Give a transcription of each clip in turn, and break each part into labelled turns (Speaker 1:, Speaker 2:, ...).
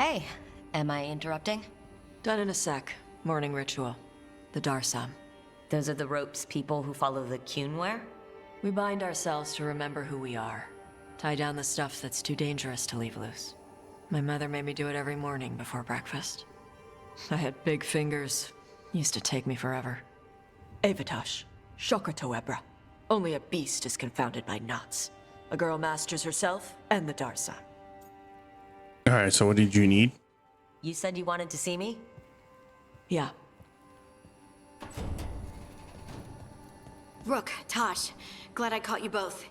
Speaker 1: Hey, am I interrupting?
Speaker 2: Done in a sec. Morning ritual. The Darsam.
Speaker 1: Those are the ropes people who follow the Qun wear?
Speaker 2: We bind ourselves to remember who we are. Tie down the stuff that's too dangerous to leave loose. My mother made me do it every morning before breakfast. I had big fingers. Used to take me forever. Avatash. Shokotoebra. Only a beast is confounded by knots. A girl masters herself and the Darsam.
Speaker 3: Alright, so what did you need?
Speaker 1: You said you wanted to see me?
Speaker 2: Yeah.
Speaker 4: Rook, Tosh, glad I caught you both.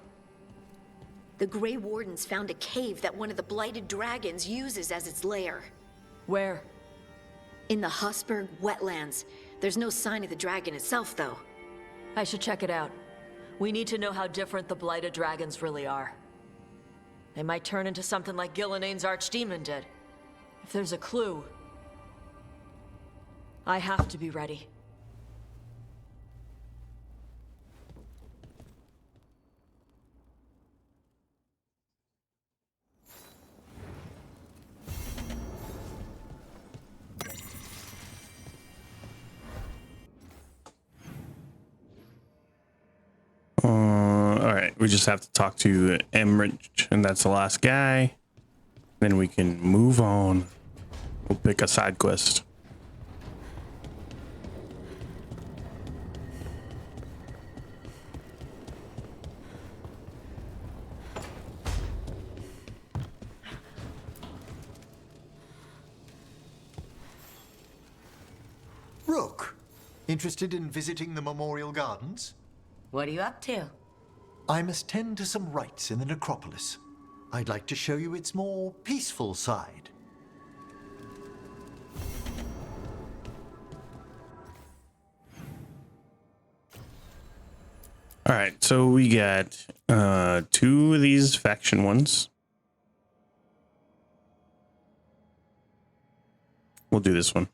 Speaker 4: The Grey Wardens found a cave that one of the Blighted Dragons uses as its lair.
Speaker 2: Where?
Speaker 4: In the Hussberg wetlands. There's no sign of the dragon itself, though.
Speaker 2: I should check it out. We need to know how different the Blighted Dragons really are. They might turn into something like Gillineane's archdemon did. If there's a clue, I have to be ready.
Speaker 3: Alright, we just have to talk to Emmerich, and that's the last guy. Then we can move on. We'll pick a side quest.
Speaker 5: Rook, interested in visiting the Memorial Gardens?
Speaker 1: What are you up to?
Speaker 5: I must tend to some rites in the necropolis. I'd like to show you its more peaceful side.
Speaker 3: Alright, so we got two of these faction ones. We'll do this one.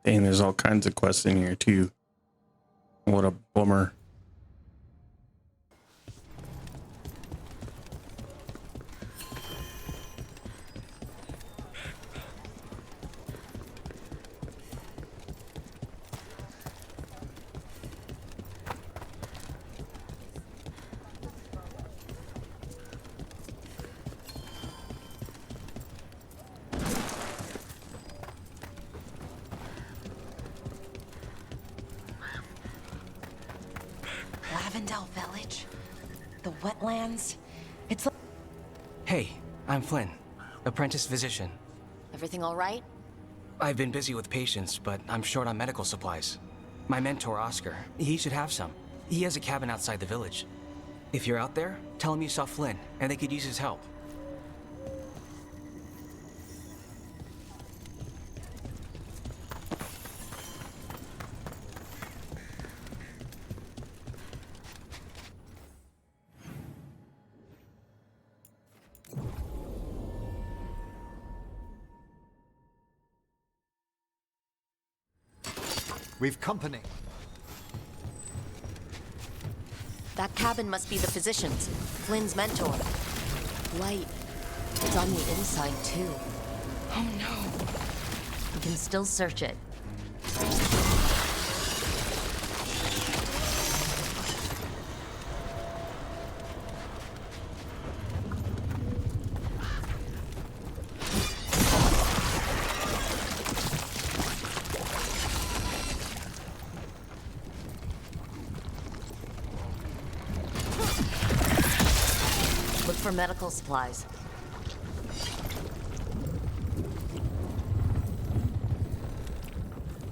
Speaker 3: Dang, there's all kinds of quests in here too. What a bummer.
Speaker 1: Lavendel Village? The wetlands? It's like...
Speaker 6: Hey, I'm Flynn, apprentice physician.
Speaker 1: Everything all right?
Speaker 6: I've been busy with patients, but I'm short on medical supplies. My mentor, Oscar, he should have some. He has a cabin outside the village. If you're out there, tell him you saw Flynn, and they could use his help.
Speaker 5: We've company.
Speaker 1: That cabin must be the physician's. Flynn's mentor. Light. It's on the inside, too. Oh no. We can still search it. Look for medical supplies.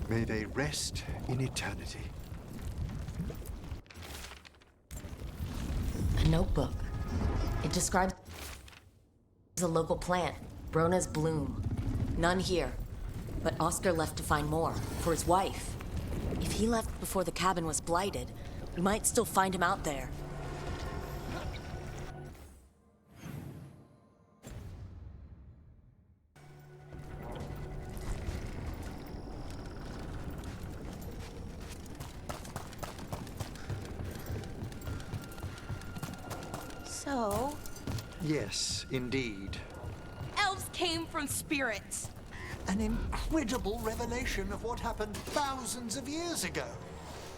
Speaker 5: May they rest in eternity.
Speaker 1: A notebook. It describes a local plant, Brona's bloom. None here, but Oscar left to find more, for his wife. If he left before the cabin was blighted, We might still find him out there.
Speaker 4: So,
Speaker 5: Yes, indeed.
Speaker 7: Elves came from spirits.
Speaker 5: An incredible revelation of what happened thousands of years ago.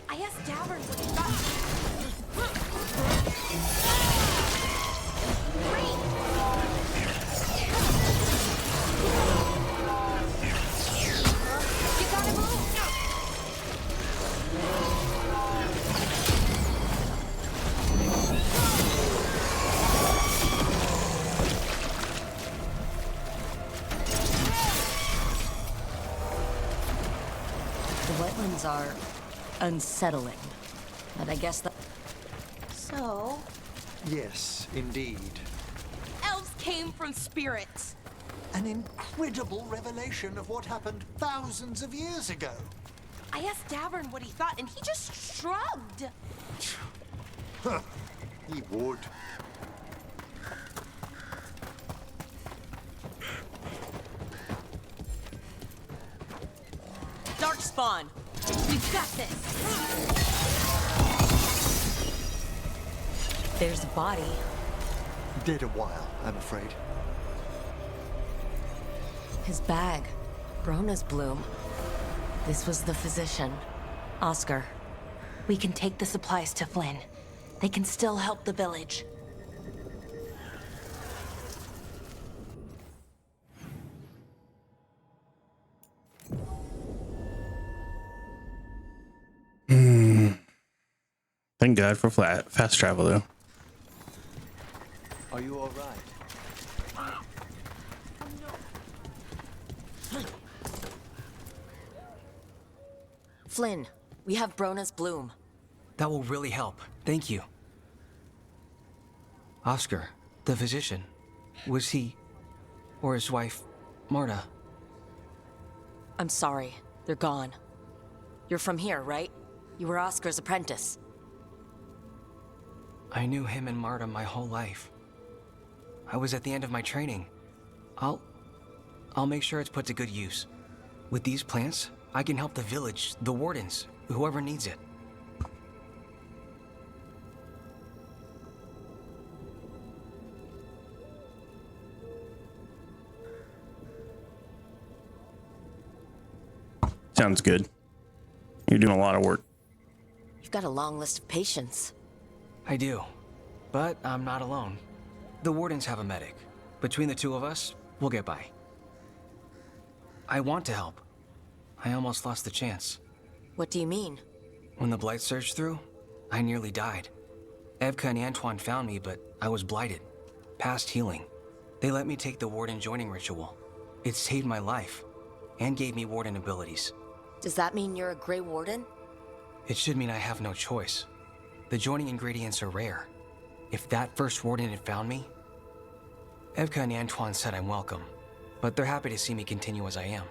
Speaker 7: I asked Davern what he thought. You gotta move!
Speaker 1: The wetlands are unsettling. But I guess that...
Speaker 4: so,
Speaker 5: Yes, indeed.
Speaker 7: Elves came from spirits.
Speaker 5: An incredible revelation of what happened thousands of years ago.
Speaker 7: I asked Davern what he thought, and he just shrugged.
Speaker 5: He would.
Speaker 1: Darkspawn!
Speaker 7: We've got this.
Speaker 1: There's a body.
Speaker 5: Dead a while, I'm afraid.
Speaker 1: His bag. Brona's bloom. This was the physician. Oscar.
Speaker 4: we can take the supplies to Flynn. They can still help the village.
Speaker 3: Thank God for fast travel, though.
Speaker 5: Are you all right?
Speaker 1: Flynn, we have Brona's bloom.
Speaker 6: That will really help. Thank you. Oscar, the physician, was he, or his wife, Marta?
Speaker 1: I'm sorry, they're gone. You're from here, right? You were Oscar's apprentice.
Speaker 6: I knew him and Marta my whole life. I was at the end of my training. I'll make sure it's put to good use. With these plants, I can help the village, the wardens, whoever needs it.
Speaker 3: Sounds good. You're doing a lot of work.
Speaker 1: You've got a long list of patients.
Speaker 6: I do, but I'm not alone. The wardens have a medic. Between the two of us, we'll get by. I want to help. I almost lost the chance.
Speaker 1: What do you mean?
Speaker 6: When the blight surged through, I nearly died. Evka and Antoine found me, but I was blighted. Past healing. They let me take the warden joining ritual. It saved my life, and gave me warden abilities.
Speaker 1: Does that mean you're a Grey Warden?
Speaker 6: It should mean I have no choice. The joining ingredients are rare. If that first warden had found me... Evka and Antoine said I'm welcome, but they're happy to see me continue as I am.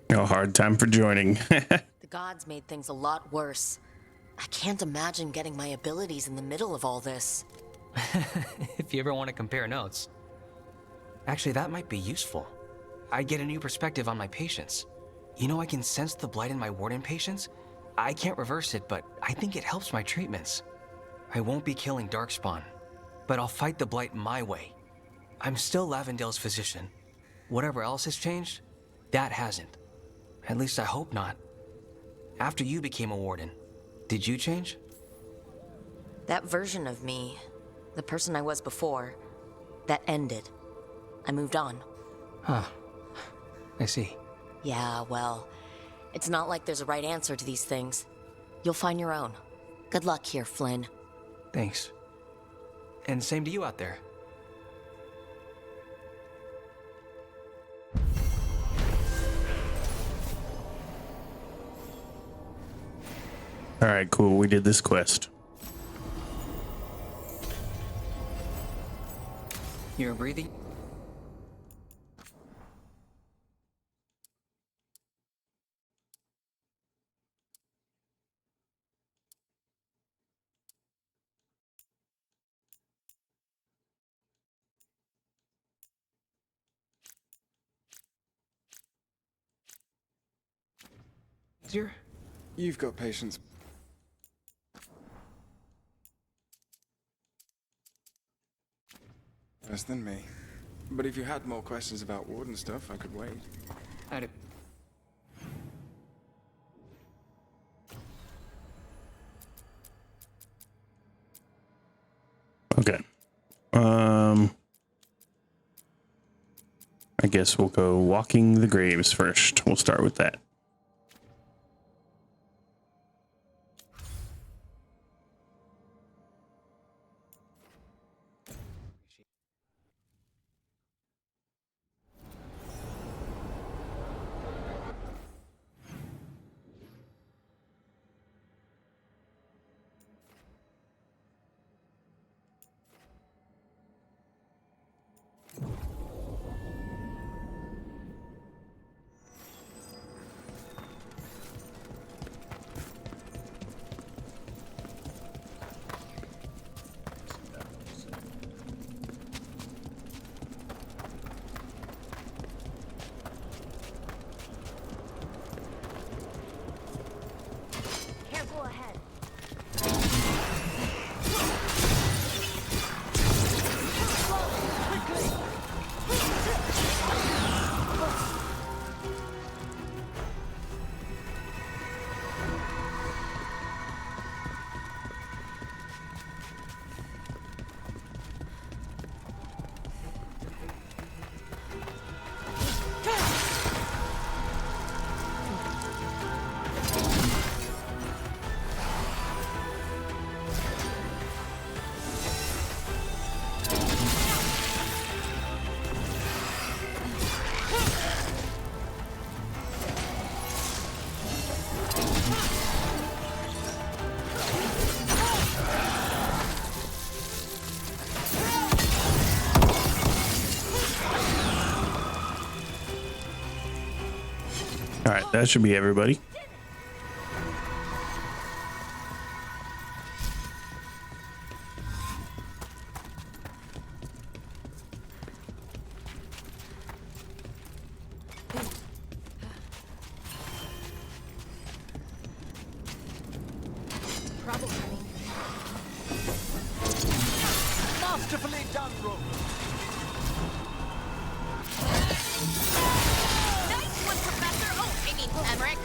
Speaker 3: No hard time for joining.
Speaker 1: The gods made things a lot worse. I can't imagine getting my abilities in the middle of all this.
Speaker 6: If you ever want to compare notes. Actually, that might be useful. I'd get a new perspective on my patients. You know, I can sense the blight in my warden patients. I can't reverse it, but I think it helps my treatments. I won't be killing Darkspawn, but I'll fight the blight my way. I'm still Lavendale's physician. Whatever else has changed, that hasn't. At least I hope not. After you became a warden, did you change?
Speaker 1: That version of me, the person I was before, that ended. I moved on.
Speaker 6: Huh. I see.
Speaker 1: Yeah, well, it's not like there's a right answer to these things. You'll find your own. Good luck here, Flynn.
Speaker 6: Thanks. And same to you out there.
Speaker 3: All right, cool. We did this quest.
Speaker 6: You're breathing? Dear?
Speaker 8: You've got patience. Worse than me. But if you had more questions about Warden stuff, I could wait.
Speaker 6: I did.
Speaker 3: Okay. I guess we'll go walking the graves first. We'll start with that.
Speaker 4: Careful ahead.
Speaker 3: All right, that should be everybody.
Speaker 4: Trouble coming.
Speaker 5: Masterfully done, Rook.
Speaker 7: Nice one, Professor. Oh, I mean, Emmerich.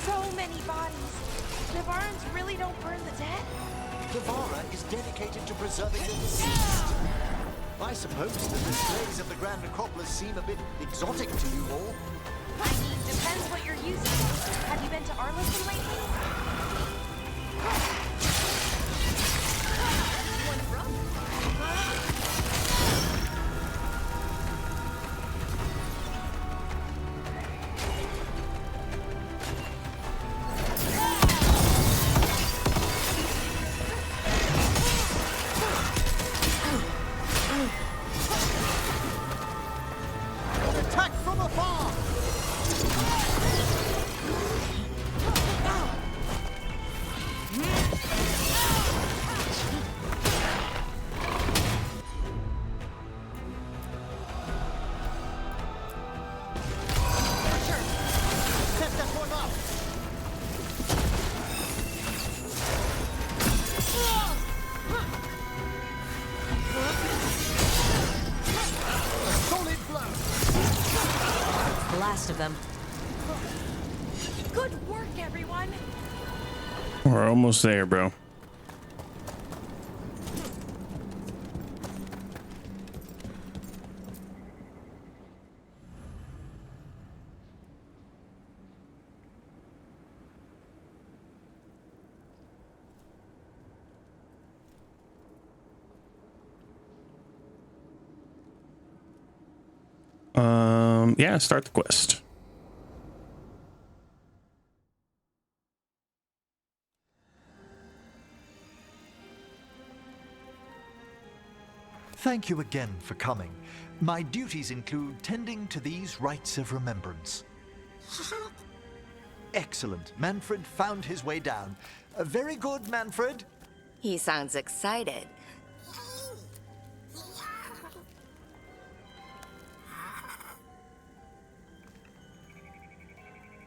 Speaker 7: So many bodies. The Varns really don't burn the dead?
Speaker 5: Devara is dedicated to preserving the deceased. I suppose the displays of the Grand Necropolis seem a bit exotic to you all.
Speaker 7: I mean, depends what you're using. Have you been to Arlington lately? One rough?
Speaker 5: Attack from afar! Set that one up! A solid blow!
Speaker 2: The last of them.
Speaker 7: Good work, everyone.
Speaker 3: We're almost there, bro. Yeah, start the quest.
Speaker 5: Thank you again for coming. My duties include tending to these rites of remembrance. Excellent. Manfred found his way down. Very good, Manfred.
Speaker 1: He sounds excited.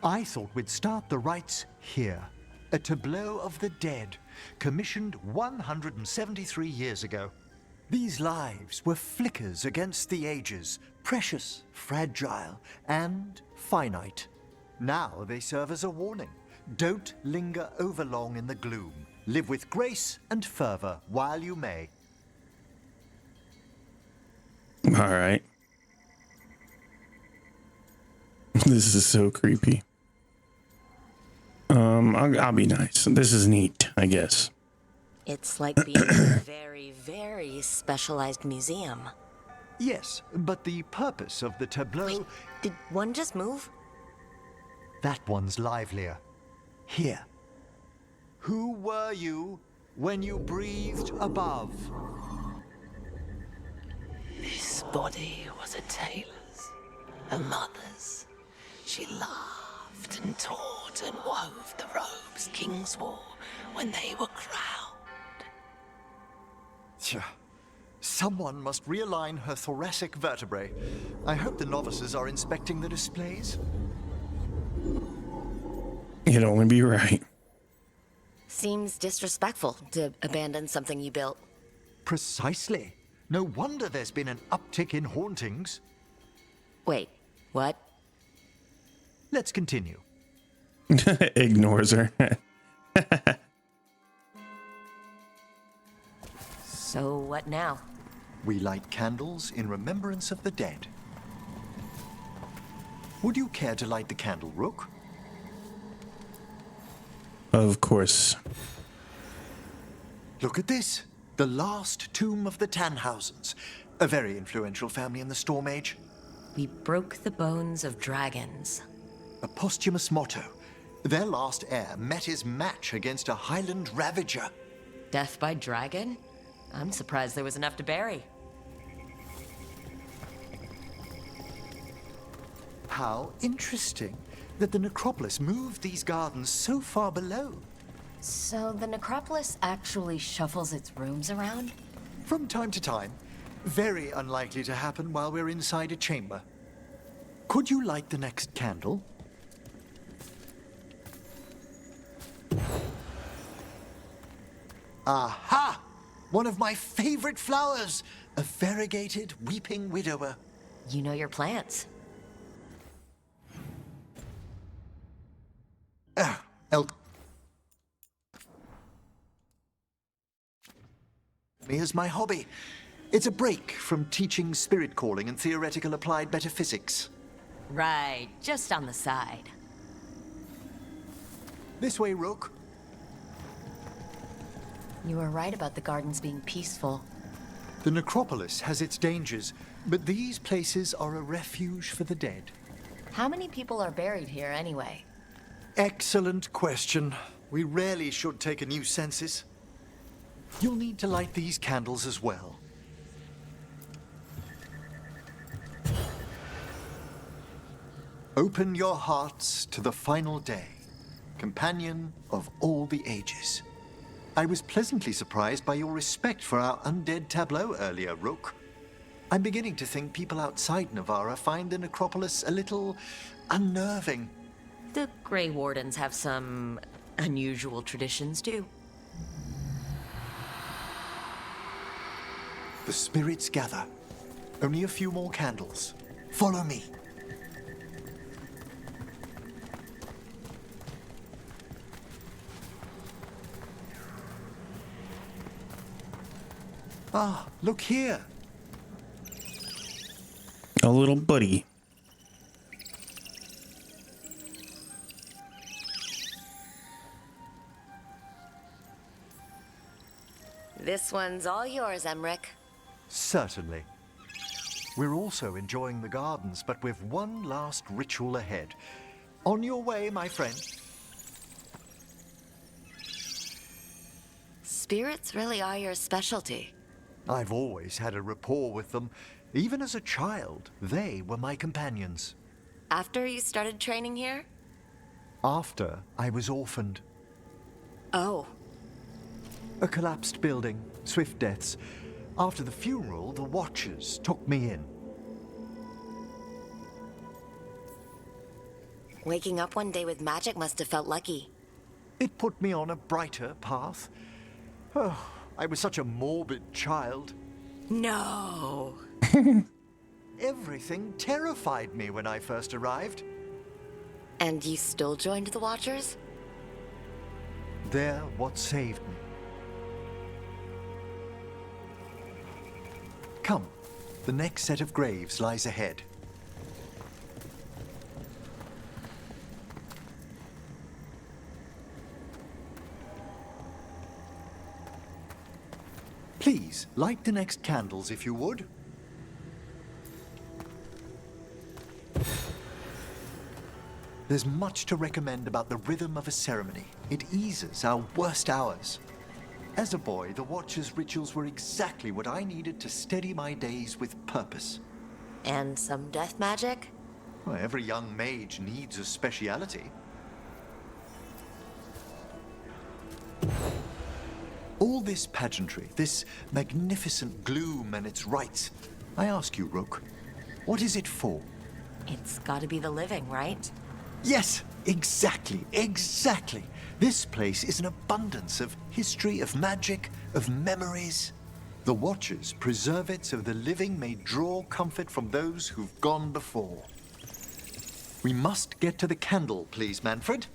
Speaker 5: I thought we'd start the rites here. A tableau of the dead, commissioned 173 years ago. These lives were flickers against the ages, precious, fragile, and finite. Now they serve as a warning. Don't linger overlong in the gloom. Live with grace and fervor while you may.
Speaker 3: All right. This is so creepy. I'll be nice. This is neat, I guess.
Speaker 1: It's like being in a very, very specialized museum.
Speaker 5: Yes, but the purpose of the tableau...
Speaker 1: Wait, did one just move?
Speaker 5: That one's livelier. Here. Who were you when you breathed above?
Speaker 9: This body was a tailor's, a mother's. She laughed and taught and wove the robes kings wore when they were crowned.
Speaker 5: Tja. Someone must realign her thoracic vertebrae. I hope the novices are inspecting the displays.
Speaker 3: It'd only be right.
Speaker 1: Seems disrespectful to abandon something you built.
Speaker 5: Precisely. No wonder there's been an uptick in hauntings.
Speaker 1: Wait, what?
Speaker 5: Let's continue.
Speaker 3: Ignores her.
Speaker 1: So what now?
Speaker 5: We light candles in remembrance of the dead. Would you care to light the candle, Rook?
Speaker 3: Of course.
Speaker 5: Look at this. The last tomb of the Tannhausens. A very influential family in the Storm Age.
Speaker 1: We broke the bones of dragons.
Speaker 5: A posthumous motto. Their last heir met his match against a Highland Ravager.
Speaker 1: Death by dragon? I'm surprised there was enough to bury.
Speaker 5: How interesting that the necropolis moved these gardens so far below.
Speaker 1: So the necropolis actually shuffles its rooms around?
Speaker 5: From time to time. Very unlikely to happen while we're inside a chamber. Could you light the next candle? Aha! One of my favorite flowers! A variegated weeping widower.
Speaker 1: You know your plants.
Speaker 5: Me as my hobby. It's a break from teaching spirit calling and theoretical applied metaphysics.
Speaker 1: Right, just on the side.
Speaker 5: This way, Rook.
Speaker 1: You were right about the gardens being peaceful.
Speaker 5: The necropolis has its dangers, but these places are a refuge for the dead.
Speaker 1: How many people are buried here anyway?
Speaker 5: Excellent question. We rarely should take a new census. You'll need to light these candles as well. Open your hearts to the final day, companion of all the ages. I was pleasantly surprised by your respect for our undead tableau earlier, Rook. I'm beginning to think people outside Navarra find the necropolis a little unnerving.
Speaker 1: The Grey Wardens have some unusual traditions too.
Speaker 5: The spirits gather. Only a few more candles. Follow me. Ah, look here.
Speaker 3: A little buddy.
Speaker 1: This one's all yours, Emmerich.
Speaker 5: Certainly. We're also enjoying the gardens, but with one last ritual ahead. On your way, my friend.
Speaker 1: Spirits really are your specialty.
Speaker 5: I've always had a rapport with them. Even as a child, they were my companions.
Speaker 1: After you started training here?
Speaker 5: After I was orphaned.
Speaker 1: Oh.
Speaker 5: A collapsed building, swift deaths. After the funeral, the Watchers took me in.
Speaker 1: Waking up one day with magic must have felt lucky.
Speaker 5: It put me on a brighter path. Oh, I was such a morbid child.
Speaker 1: No.
Speaker 5: Everything terrified me when I first arrived.
Speaker 1: And you still joined the Watchers?
Speaker 5: They're what saved me. Come, the next set of graves lies ahead. Please, light the next candles if you would. There's much to recommend about the rhythm of a ceremony. It eases our worst hours. As a boy, the Watcher's rituals were exactly what I needed to steady my days with purpose.
Speaker 1: And some death magic?
Speaker 5: Well, every young mage needs a speciality. All this pageantry, this magnificent gloom and its rites, I ask you, Rook, what is it for?
Speaker 1: It's gotta be the living, right?
Speaker 5: Yes, exactly. This place is an abundance of history, of magic, of memories. The Watchers preserve it so the living may draw comfort from those who've gone before. We must get to the candle, please, Manfred.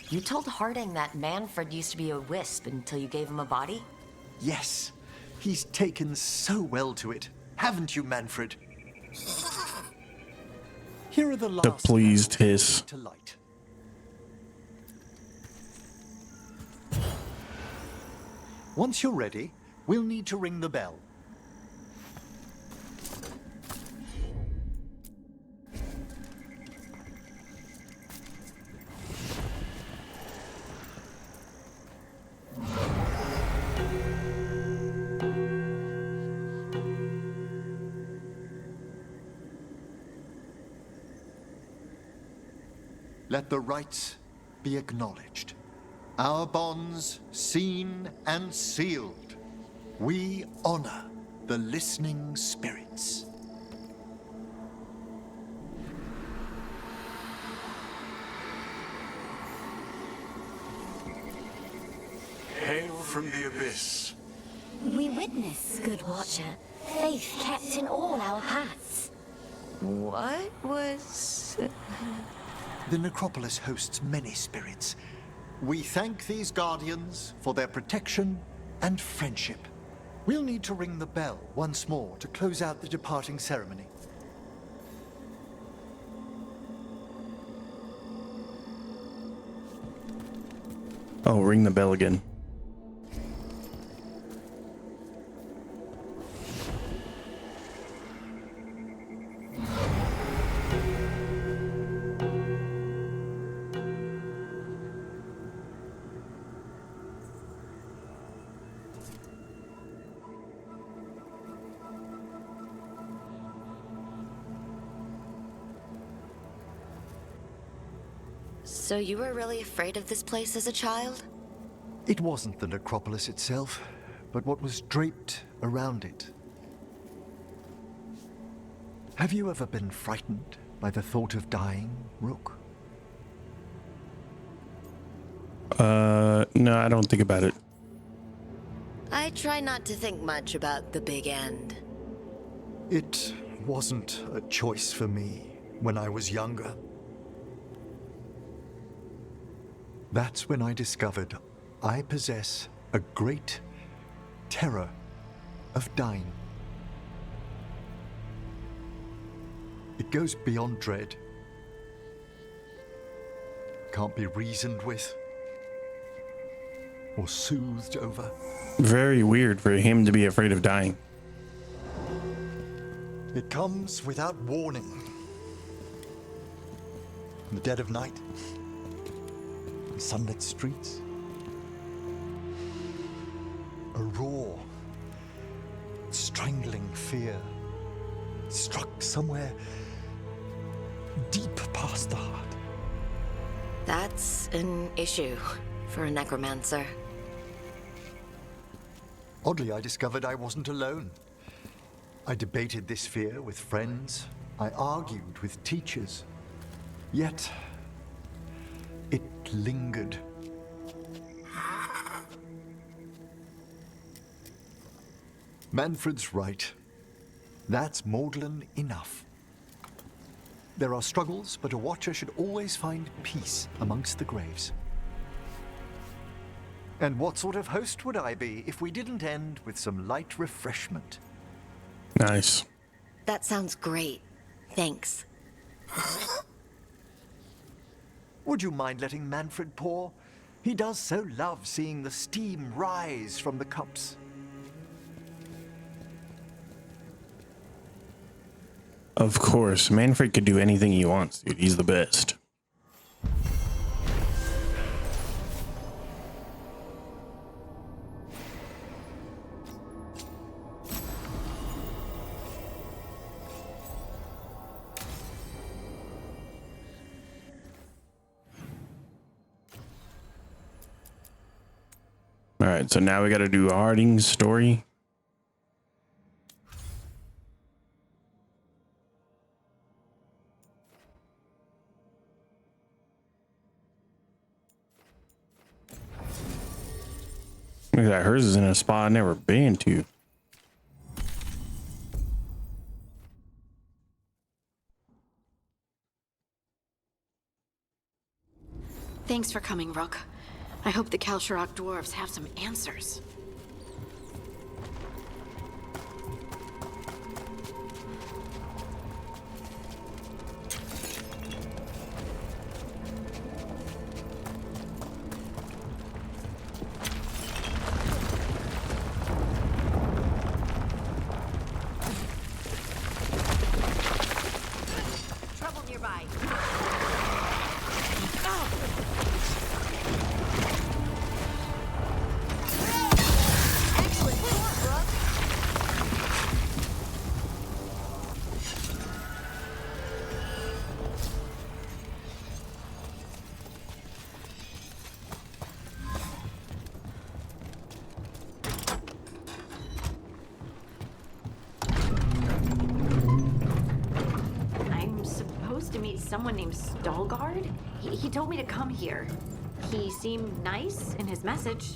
Speaker 1: You told Harding that Manfred used to be a wisp until you gave him a body?
Speaker 5: Yes, he's taken so well to it. Haven't you, Manfred? Here are the last
Speaker 3: The pleased hiss.
Speaker 5: to light. Once you're ready, we'll need to ring the bell. Let the rites be acknowledged. Our bonds seen and sealed. We honor the listening spirits.
Speaker 10: Hail from the abyss.
Speaker 11: We witness, good Watcher, faith kept in all our paths.
Speaker 1: What was...
Speaker 5: The necropolis hosts many spirits. We thank these guardians for their protection and friendship. We'll need to ring the bell once more to close out the departing ceremony.
Speaker 3: Oh, ring the bell again.
Speaker 1: So you were really afraid of this place as a child?
Speaker 5: It wasn't the necropolis itself, but what was draped around it. Have you ever been frightened by the thought of dying, Rook?
Speaker 3: No, I don't think about it.
Speaker 1: I try not to think much about the big end.
Speaker 5: It wasn't a choice for me when I was younger. That's when I discovered I possess a great terror of dying. It goes beyond dread. Can't be reasoned with or soothed over.
Speaker 3: Very weird for him to be afraid of dying.
Speaker 5: It comes without warning. In the dead of night, in sunlit streets, a raw, strangling fear struck somewhere deep past the heart.
Speaker 1: That's an issue for a necromancer.
Speaker 5: Oddly, I discovered I wasn't alone. I debated this fear with friends. I argued with teachers. Yet, lingered. Manfred's right. That's maudlin enough. There are struggles, but a watcher should always find peace amongst the graves. And what sort of host would I be if we didn't end with some light refreshment?
Speaker 3: Nice.
Speaker 1: That sounds great. Thanks.
Speaker 5: Would you mind letting Manfred pour? He does so love seeing the steam rise from the cups.
Speaker 3: Of course, Manfred could do anything he wants, dude. He's the best. All right, so now we got to do Harding's story. Look at that, hers is in a spot I've never been to.
Speaker 4: Thanks for coming, Rook. I hope the Kalsharok dwarves have some answers. Trouble nearby. Excellent work, Rook. I'm supposed to meet someone named Veilguard? He told me to come here. He seemed nice in his message.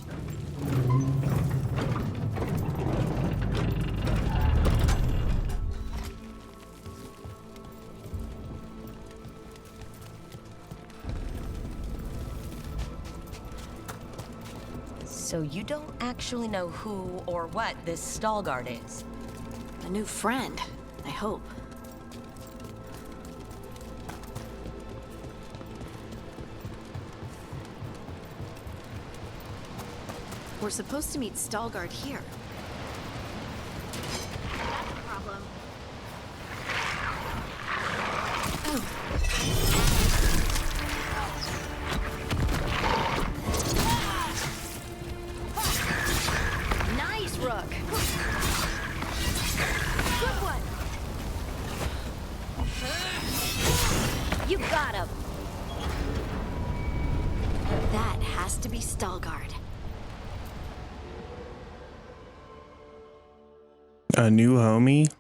Speaker 1: So you don't actually know who or what this Veilguard is?
Speaker 4: A new friend, I hope. We're supposed to meet Veilguard here. That's a problem. Nice, Rook. Good one. You got him. That has to be Veilguard.
Speaker 3: A new homie?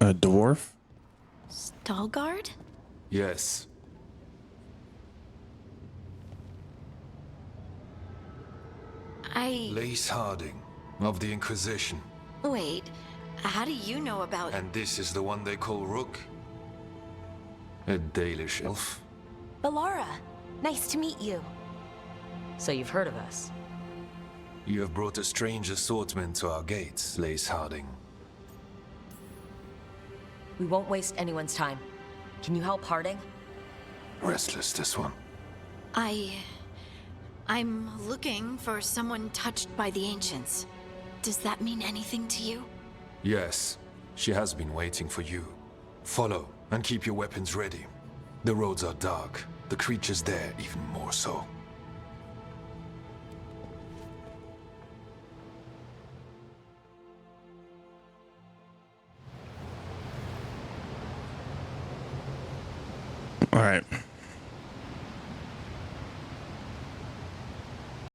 Speaker 3: A dwarf?
Speaker 4: Veilguard?
Speaker 10: Yes. Lace Harding of the Inquisition.
Speaker 4: Wait, how do you know about...
Speaker 10: And this is the one they call Rook? A Dalish elf?
Speaker 1: Balara, nice to meet you. So you've heard of us?
Speaker 10: You have brought a strange assortment to our gates, Lace Harding.
Speaker 1: We won't waste anyone's time. Can you help Harding?
Speaker 10: Restless, this one.
Speaker 4: I'm looking for someone touched by the Ancients. Does that mean anything to you?
Speaker 10: Yes, she has been waiting for you. Follow, and keep your weapons ready. The roads are dark, the creatures there even more so.
Speaker 3: All right.